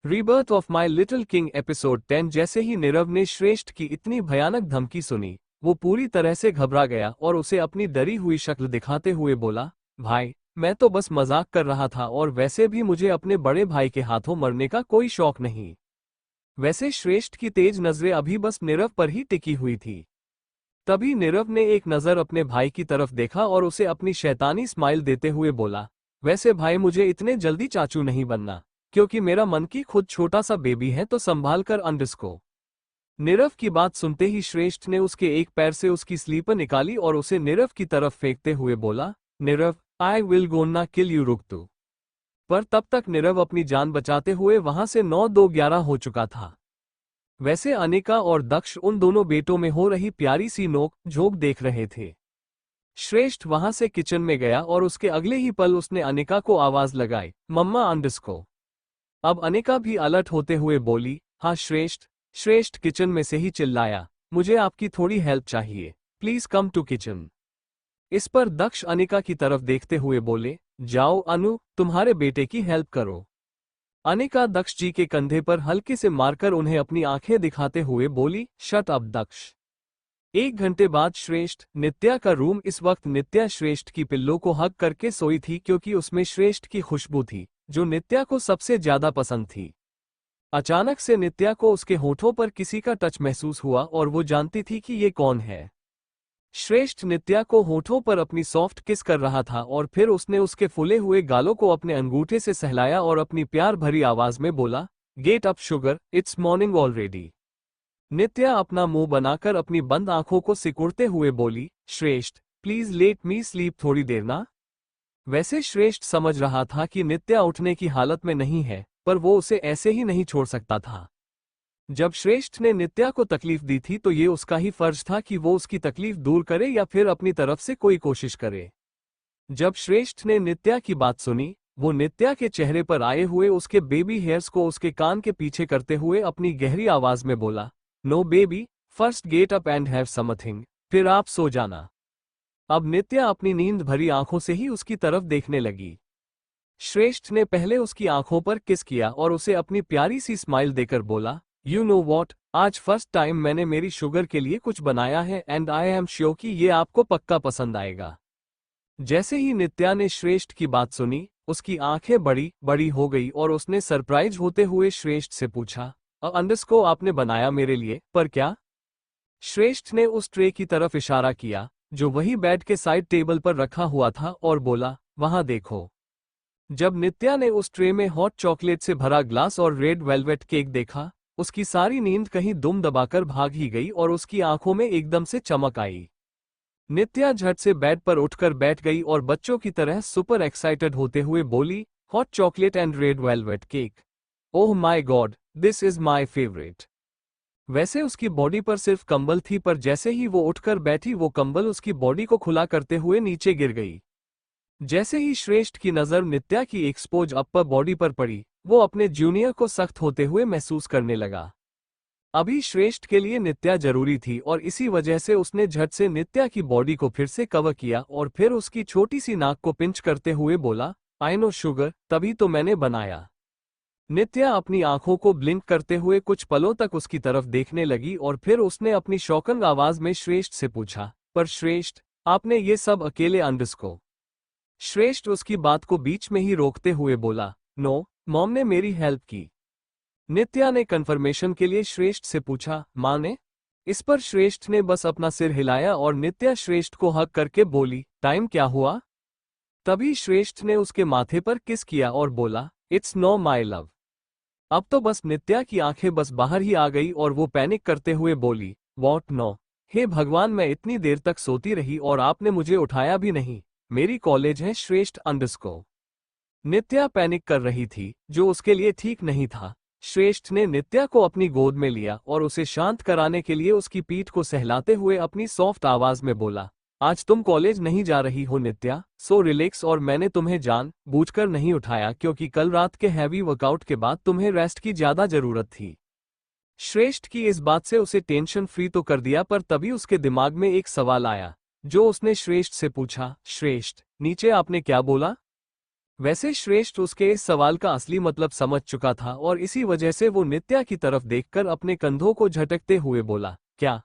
Rebirth of my little king episode 10। जैसे ही नीरव ने श्रेष्ठ की इतनी भयानक धमकी सुनी, वो पूरी तरह से घबरा गया और उसे अपनी डरी हुई शक्ल दिखाते हुए बोला, भाई, मैं तो बस मजाक कर रहा था और वैसे भी मुझे अपने बड़े भाई के हाथों मरने का कोई शौक नहीं। वैसे श्रेष्ठ की तेज नजरें अभी बस नीरव पर ही टिकी हुई थी। तभी नीरव ने एक नजर अपने भाई की तरफ देखा और उसे अपनी शैतानी स्माइल देते हुए बोला, वैसे भाई मुझे इतने जल्दी चाचू नहीं बनना, क्योंकि मेरा मन की खुद छोटा सा बेबी है, तो संभाल कर अंडरस्को। नीरव की बात सुनते ही श्रेष्ठ ने उसके एक पैर से उसकी स्लीपर निकाली और उसे नीरव की तरफ फेंकते हुए बोला, Nirav, I will gonna kill you, रुक तू। पर तब तक नीरव अपनी जान बचाते हुए वहां से 9-2-11 हो चुका था। वैसे अनिका और दक्ष उन दोनों बेटों में हो रही प्यारी सी नोक झोंक देख रहे थे। श्रेष्ठ वहां से किचन में गया और उसके अगले ही पल उसने अनिका को आवाज लगाई, मम्मा अंडरस्को। अब अनिका भी अलर्ट होते हुए बोली, हाँ श्रेष्ठ। श्रेष्ठ किचन में से ही चिल्लाया, मुझे आपकी थोड़ी हेल्प चाहिए, प्लीज कम टू किचन। इस पर दक्ष अनिका की तरफ देखते हुए बोले, जाओ अनु, तुम्हारे बेटे की हेल्प करो। अनिका दक्ष जी के कंधे पर हल्के से मारकर उन्हें अपनी आंखें दिखाते हुए बोली, शट अप दक्ष। 1 घंटे बाद श्रेष्ठ नित्या का रूम। इस वक्त नित्या श्रेष्ठ की पिल्लो को हग करके सोई थी, क्योंकि उसमें श्रेष्ठ की खुशबू थी, जो नित्या को सबसे ज्यादा पसंद थी। अचानक से नित्या को उसके होठों पर किसी का टच महसूस हुआ और वो जानती थी कि ये कौन है। श्रेष्ठ नित्या को होठों पर अपनी सॉफ्ट किस कर रहा था और फिर उसने उसके फूले हुए गालों को अपने अंगूठे से सहलाया और अपनी प्यार भरी आवाज में बोला, get up sugar, it's morning already. Nitya अपना मुंह बनाकर अपनी बंद आंखों को सिकुड़ते हुए बोली, श्रेष्ठ, प्लीज लेट मी स्लीप थोड़ी देर ना। वैसे श्रेष्ठ समझ रहा था कि नित्या उठने की हालत में नहीं है, पर वो उसे ऐसे ही नहीं छोड़ सकता था। जब श्रेष्ठ ने नित्या को तकलीफ दी थी तो ये उसका ही फर्ज था कि वो उसकी तकलीफ दूर करे या फिर अपनी तरफ से कोई कोशिश करे। जब श्रेष्ठ ने नित्या की बात सुनी, वो नित्या के चेहरे पर आए हुए उसके बेबी हेयर्स को उसके कान के पीछे करते हुए अपनी गहरी आवाज में बोला, no baby, first get up and have something, फिर आप सो जाना। अब नित्या अपनी नींद भरी आंखों से ही उसकी तरफ देखने लगी। श्रेष्ठ ने पहले उसकी आंखों पर किस किया और उसे अपनी प्यारी सी स्माइल देकर बोला, यू नो वॉट, आज फर्स्ट टाइम मैंने मेरी शुगर के लिए कुछ बनाया है एंड आई एम श्योर कि ये आपको पक्का पसंद आएगा। जैसे ही नित्या ने श्रेष्ठ की बात सुनी, उसकी आंखें बड़ी बड़ी हो गई और उसने सरप्राइज होते हुए श्रेष्ठ से पूछा, अंडरस्को आपने बनाया मेरे लिए, पर क्या? श्रेष्ठ ने उस ट्रे की तरफ इशारा किया, जो वही बेड के साइड टेबल पर रखा हुआ था, और बोला, वहां देखो। जब नित्या ने उस ट्रे में हॉट चॉकलेट से भरा ग्लास और रेड वेलवेट केक देखा, उसकी सारी नींद कहीं दुम दबाकर भाग ही गई और उसकी आंखों में एकदम से चमक आई। नित्या झट से बेड पर उठकर बैठ गई और बच्चों की तरह सुपर एक्साइटेड होते हुए बोली, hot chocolate and red velvet cake, oh my God, this is my favourite. वैसे उसकी बॉडी पर सिर्फ कंबल थी, पर जैसे ही वो उठकर बैठी वो कंबल उसकी बॉडी को खुला करते हुए नीचे गिर गई। जैसे ही श्रेष्ठ की नजर नित्या की एक्सपोज अपर बॉडी पर पड़ी, वो अपने जूनियर को सख्त होते हुए महसूस करने लगा। अभी श्रेष्ठ के लिए नित्या जरूरी थी और इसी वजह से उसने झट से नित्या की बॉडी को फिर से कवर किया और फिर उसकी छोटी सी नाक को पिंच करते हुए बोला, आई नो शुगर, तभी तो मैंने बनाया। नित्या अपनी आंखों को ब्लिंक करते हुए कुछ पलों तक उसकी तरफ देखने लगी और फिर उसने अपनी शौकंग आवाज में श्रेष्ठ से पूछा, पर श्रेष्ठ, आपने ये सब अकेले अंडरस्को? श्रेष्ठ उसकी बात को बीच में ही रोकते हुए बोला, नो, मॉम ने मेरी हेल्प की। नित्या ने कंफर्मेशन के लिए श्रेष्ठ से पूछा, माँ ने? इस पर श्रेष्ठ ने बस अपना सिर हिलाया और नित्या श्रेष्ठ को हक करके बोली, टाइम क्या हुआ? तभी श्रेष्ठ ने उसके माथे पर किस किया और बोला, इट्स नो माय लव। अब तो बस नित्या की आंखें बस बाहर ही आ गई और वो पैनिक करते हुए बोली, वॉट नो? हे भगवान, मैं इतनी देर तक सोती रही और आपने मुझे उठाया भी नहीं। मेरी कॉलेज है श्रेष्ठ अंडरस्को। नित्या पैनिक कर रही थी, जो उसके लिए ठीक नहीं था। श्रेष्ठ ने नित्या को अपनी गोद में लिया और उसे शांत कराने के लिए उसकी पीठ को सहलाते हुए अपनी सॉफ्ट आवाज में बोला, आज तुम कॉलेज नहीं जा रही हो नित्या, सो रिलैक्स, और मैंने तुम्हें जान बूझकर नहीं उठाया क्योंकि कल रात के हैवी वर्कआउट के बाद तुम्हें रेस्ट की ज्यादा जरूरत थी। श्रेष्ठ की इस बात से उसे टेंशन फ्री तो कर दिया, पर तभी उसके दिमाग में एक सवाल आया, जो उसने श्रेष्ठ से पूछा, श्रेष्ठ, नीचे आपने क्या बोला? वैसे श्रेष्ठ उसके इस सवाल का असली मतलब समझ चुका था और इसी वजह से वो नित्या की तरफ देखकर अपने कंधों को झटकते हुए बोला, क्या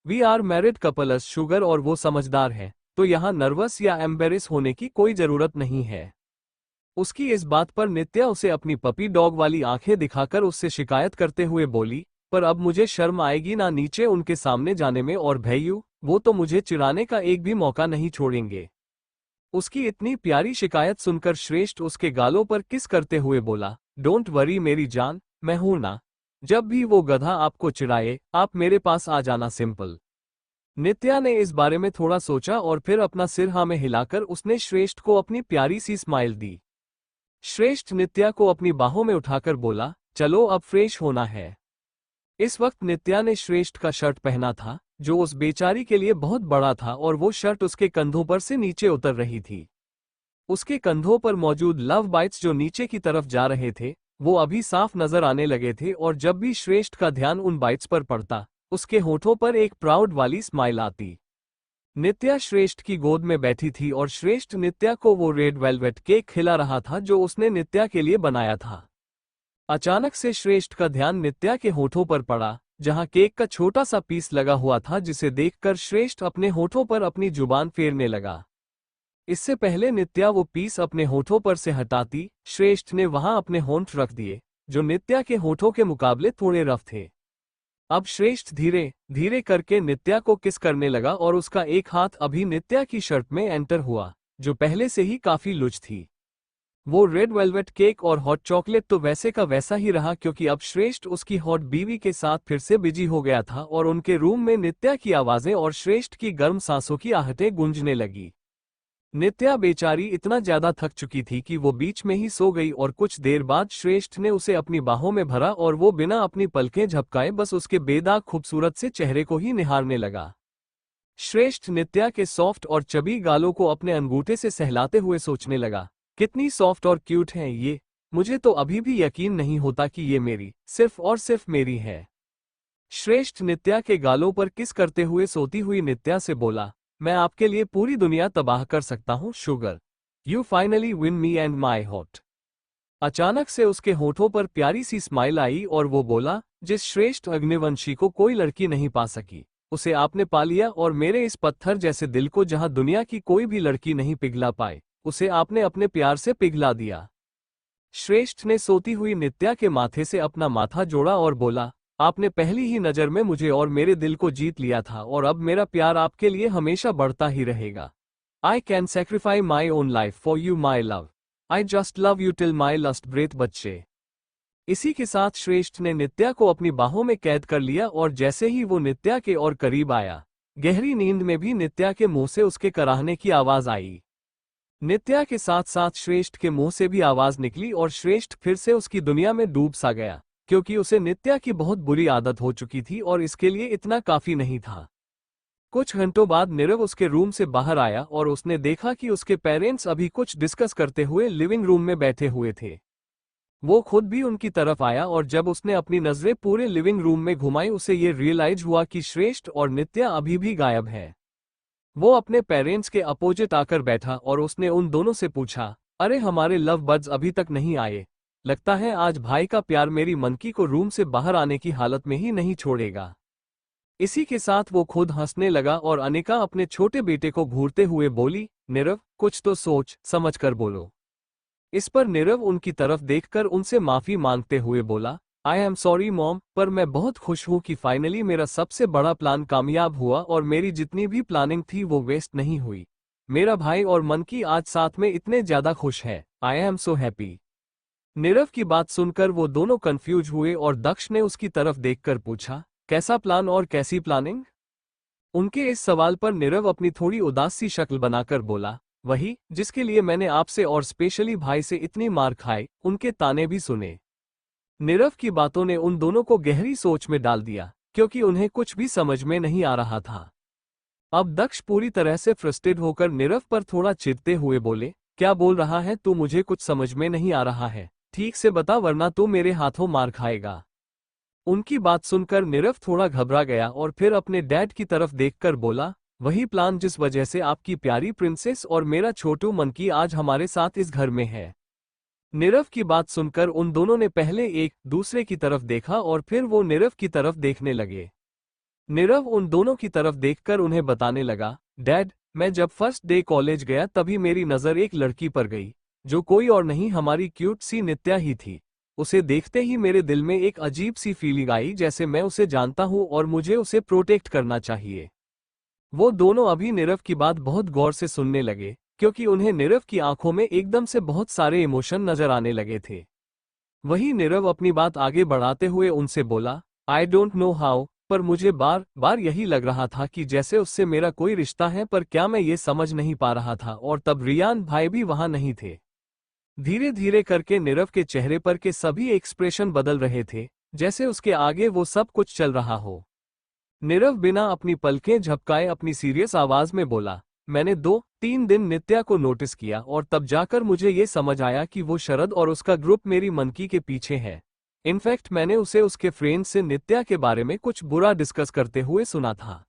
we are married couple sugar, और वो समझदार है, तो यहाँ नर्वस या एम्बेरस होने की कोई जरूरत नहीं है। उसकी इस बात पर नित्या उसे अपनी पपी डॉग वाली आंखें दिखाकर उससे शिकायत करते हुए बोली, पर अब मुझे शर्म आएगी ना नीचे उनके सामने जाने में, और भैयू वो तो मुझे चिढ़ाने का एक भी मौका नहीं छोड़ेंगे। उसकी इतनी प्यारी शिकायत सुनकर श्रेष्ठ उसके गालों पर किस करते हुए बोला, डोंट वरी मेरी जान, मैं हूं ना। जब भी वो गधा आपको चिढ़ाए आप मेरे पास आ जाना, सिंपल। नित्या ने इस बारे में थोड़ा सोचा और फिर अपना सिर हाँ में हिलाकर उसने श्रेष्ठ को अपनी प्यारी सी स्माइल दी। श्रेष्ठ नित्या को अपनी बाहों में उठाकर बोला, चलो अब फ्रेश होना है। इस वक्त नित्या ने श्रेष्ठ का शर्ट पहना था, जो उस बेचारी के लिए बहुत बड़ा था, और वो शर्ट उसके कंधों पर से नीचे उतर रही थी। उसके कंधों पर मौजूद लव बाइट्स जो नीचे की तरफ जा रहे थे, वो अभी साफ नजर आने लगे थे, और जब भी श्रेष्ठ का ध्यान उन बाइट्स पर पड़ता, उसके होठों पर एक प्राउड वाली स्माइल आती। नित्या श्रेष्ठ की गोद में बैठी थी और श्रेष्ठ नित्या को वो रेड वेलवेट केक खिला रहा था जो उसने नित्या के लिए बनाया था। अचानक से श्रेष्ठ का ध्यान नित्या के होठों पर पड़ा, जहां केक का छोटा सा पीस लगा हुआ था, जिसे देखकर श्रेष्ठ अपने होठों पर अपनी जुबान फेरने लगा। इससे पहले नित्या वो पीस अपने होठों पर से हटाती, श्रेष्ठ ने वहां अपने होंठ रख दिए, जो नित्या के होठों के मुकाबले थोड़े रफ थे। अब श्रेष्ठ धीरे धीरे करके नित्या को किस करने लगा और उसका एक हाथ अभी नित्या की शर्ट में एंटर हुआ, जो पहले से ही काफी लुच थी। वो रेड वेलवेट केक और हॉट चॉकलेट तो वैसे का वैसा ही रहा, क्योंकि अब श्रेष्ठ उसकी हॉट बीवी के साथ फिर से बिजी हो गया था और उनके रूम में नित्या की आवाजें और श्रेष्ठ की गर्म सांसों की आहटें गूंजने लगी। नित्या बेचारी इतना ज्यादा थक चुकी थी कि वो बीच में ही सो गई, और कुछ देर बाद श्रेष्ठ ने उसे अपनी बाहों में भरा और वो बिना अपनी पलकें झपकाए बस उसके बेदाग खूबसूरत से चेहरे को ही निहारने लगा। श्रेष्ठ नित्या के सॉफ्ट और चबी गालों को अपने अंगूठे से सहलाते हुए सोचने लगा, कितनी सॉफ्ट और क्यूट हैं ये, मुझे तो अभी भी यकीन नहीं होता कि ये मेरी, सिर्फ और सिर्फ मेरी है। श्रेष्ठ नित्या के गालों पर किस करते हुए सोती हुई नित्या से बोला, मैं आपके लिए पूरी दुनिया तबाह कर सकता हूँ sugar, you finally win me and my hot. अचानक से उसके होठों पर प्यारी सी स्माइल आई और वो बोला, जिस श्रेष्ठ अग्निवंशी को कोई लड़की नहीं पा सकी, उसे आपने पा लिया, और मेरे इस पत्थर जैसे दिल को जहां दुनिया की कोई भी लड़की नहीं पिघला पाए, उसे आपने अपने प्यार से पिघला दिया। श्रेष्ठ ने सोती हुई नित्या के माथे से अपना माथा जोड़ा और बोला, आपने पहली ही नजर में मुझे और मेरे दिल को जीत लिया था, और अब मेरा प्यार आपके लिए हमेशा बढ़ता ही रहेगा। I can sacrifice my own life for you my love, I just love you till my last breath बच्चे। इसी के साथ श्रेष्ठ ने नित्या को अपनी बाहों में कैद कर लिया, और जैसे ही वो नित्या के और करीब आया, गहरी नींद में भी नित्या के मुंह से उसके कराहने की आवाज आई। नित्या के साथ साथ श्रेष्ठ के मुंह से भी आवाज निकली और श्रेष्ठ फिर से उसकी दुनिया में डूब सा गया, क्योंकि उसे नित्या की बहुत बुरी आदत हो चुकी थी और इसके लिए इतना काफी नहीं था। कुछ घंटों बाद नीरव उसके रूम से बाहर आया और उसने देखा कि उसके पेरेंट्स अभी कुछ डिस्कस करते हुए लिविंग रूम में बैठे हुए थे। वो खुद भी उनकी तरफ आया और जब उसने अपनी नजरें पूरे लिविंग रूम में घुमाई, उसे ये रियलाइज हुआ कि श्रेष्ठ और नित्या अभी भी गायब है। वो अपने पेरेंट्स के अपोजिट आकर बैठा और उसने उन दोनों से पूछा, अरे हमारे लव बर्ड्स अभी तक नहीं आए, लगता है आज भाई का प्यार मेरी मनकी को रूम से बाहर आने की हालत में ही नहीं छोड़ेगा। इसी के साथ वो खुद हंसने लगा और अनिका अपने छोटे बेटे को घूरते हुए बोली, नीरव कुछ तो सोच समझ कर बोलो। इस पर नीरव उनकी तरफ देखकर उनसे माफी मांगते हुए बोला, आई एम सॉरी मॉम, पर मैं बहुत खुश हूँ कि फाइनली मेरा सबसे बड़ा प्लान कामयाब हुआ और मेरी जितनी भी प्लानिंग थी वो वेस्ट नहीं हुई। मेरा भाई और मनकी आज साथ में इतने ज्यादा खुश है, I am so happy. Nirav की बात सुनकर वो दोनों कंफ्यूज हुए और दक्ष ने उसकी तरफ देखकर पूछा, कैसा प्लान और कैसी प्लानिंग? उनके इस सवाल पर नीरव अपनी थोड़ी उदास सी शक्ल बनाकर बोला, वही जिसके लिए मैंने आपसे और स्पेशली भाई से इतनी मार खाई, उनके ताने भी सुने। नीरव की बातों ने उन दोनों को गहरी सोच में डाल दिया, क्योंकि उन्हें कुछ भी समझ में नहीं आ रहा था। अब दक्ष पूरी तरह से फ्रस्ट्रेट होकर नीरव पर थोड़ा चिढ़ते हुए बोले, क्या बोल रहा है तू, मुझे कुछ समझ में नहीं आ रहा है, ठीक से बता वरना तू मेरे हाथों मार खाएगा। उनकी बात सुनकर नीरव थोड़ा घबरा गया और फिर अपने डैड की तरफ देखकर बोला, वही प्लान जिस वजह से आपकी प्यारी प्रिंसेस और मेरा छोटू मंकी आज हमारे साथ इस घर में है। नीरव की बात सुनकर उन दोनों ने पहले एक दूसरे की तरफ देखा और फिर वो नीरव की तरफ देखने लगे। नीरव उन दोनों की तरफ देखकर उन्हें बताने लगा, डैड, मैं जब फर्स्ट डे कॉलेज गया तभी मेरी नज़र एक लड़की पर गई, जो कोई और नहीं हमारी क्यूट सी नित्या ही थी। उसे देखते ही मेरे दिल में एक अजीब सी फीलिंग आई, जैसे मैं उसे जानता हूँ और मुझे उसे प्रोटेक्ट करना चाहिए। वो दोनों अभी नीरव की बात बहुत गौर से सुनने लगे, क्योंकि उन्हें नीरव की आंखों में एकदम से बहुत सारे इमोशन नजर आने लगे थे। वही नीरव अपनी बात आगे बढ़ाते हुए उनसे बोला, आई डोंट नो हाउ, पर मुझे बार बार यही लग रहा था कि जैसे उससे मेरा कोई रिश्ता है, पर क्या मैं ये समझ नहीं पा रहा था। और तब रियान भाई भी वहां नहीं थे। धीरे धीरे करके नीरव के चेहरे पर के सभी एक्सप्रेशन बदल रहे थे, जैसे उसके आगे वो सब कुछ चल रहा हो। नीरव बिना अपनी पलकें झपकाए अपनी सीरियस आवाज में बोला, मैंने 2-3 दिन नित्या को नोटिस किया और तब जाकर मुझे ये समझ आया कि वो शरद और उसका ग्रुप मेरी मनकी के पीछे है। इनफैक्ट मैंने उसे उसके फ्रेंड से नित्या के बारे में कुछ बुरा डिस्कस करते हुए सुना था।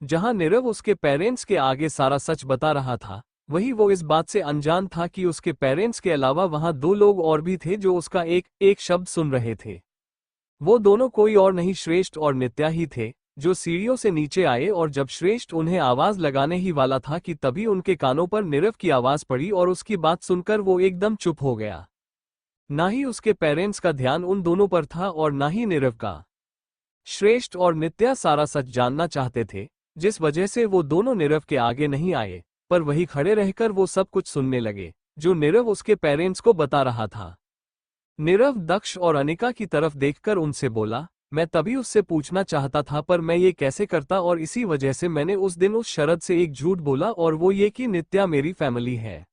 जहां नीरव उसके पेरेंट्स के आगे सारा सच बता रहा था, वही वो इस बात से अनजान था कि उसके पेरेंट्स के अलावा वहां 2 लोग और भी थे जो उसका एक एक शब्द सुन रहे थे। वो दोनों कोई और नहीं श्रेष्ठ और नित्या ही थे, जो सीढ़ियों से नीचे आए और जब श्रेष्ठ उन्हें आवाज लगाने ही वाला था कि तभी उनके कानों पर नीरव की आवाज पड़ी और उसकी बात सुनकर वो एकदम चुप हो गया। ना ही उसके पेरेंट्स का ध्यान उन दोनों पर था और ना ही नीरव का। श्रेष्ठ और नित्या सारा सच जानना चाहते थे, जिस वजह से वो दोनों नीरव के आगे नहीं आए, पर वही खड़े रहकर वो सब कुछ सुनने लगे जो नीरव उसके पेरेंट्स को बता रहा था। नीरव दक्ष और अनिका की तरफ देखकर उनसे बोला, मैं तभी उससे पूछना चाहता था पर मैं ये कैसे करता, और इसी वजह से मैंने उस दिन उस शरद से एक झूठ बोला और वो ये कि नित्या मेरी फैमिली है।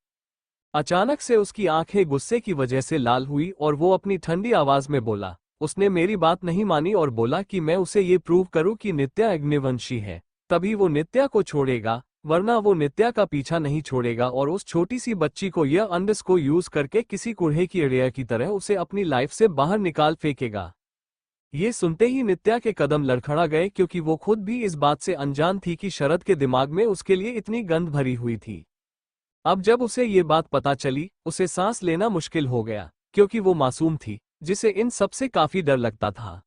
अचानक से उसकी आंखें गुस्से की वजह से लाल हुई और वो अपनी ठंडी आवाज में बोला, उसने मेरी बात नहीं मानी और बोला कि मैं उसे ये प्रूव करूं कि नित्या अग्निवंशी है, तभी वो नित्या को छोड़ेगा, वरना वो नित्या का पीछा नहीं छोड़ेगा और उस छोटी सी बच्ची को यह अंडस को यूज करके किसी कूड़े की एड़िया की तरह उसे अपनी लाइफ से बाहर निकाल फेंकेगा। ये सुनते ही नित्या के कदम लड़खड़ा गए, क्योंकि वो खुद भी इस बात से अनजान थी कि शरद के दिमाग में उसके लिए इतनी गंध भरी हुई थी। अब जब उसे ये बात पता चली, उसे सांस लेना मुश्किल हो गया, क्योंकि वो मासूम थी, जिसे इन सब से काफी डर लगता था।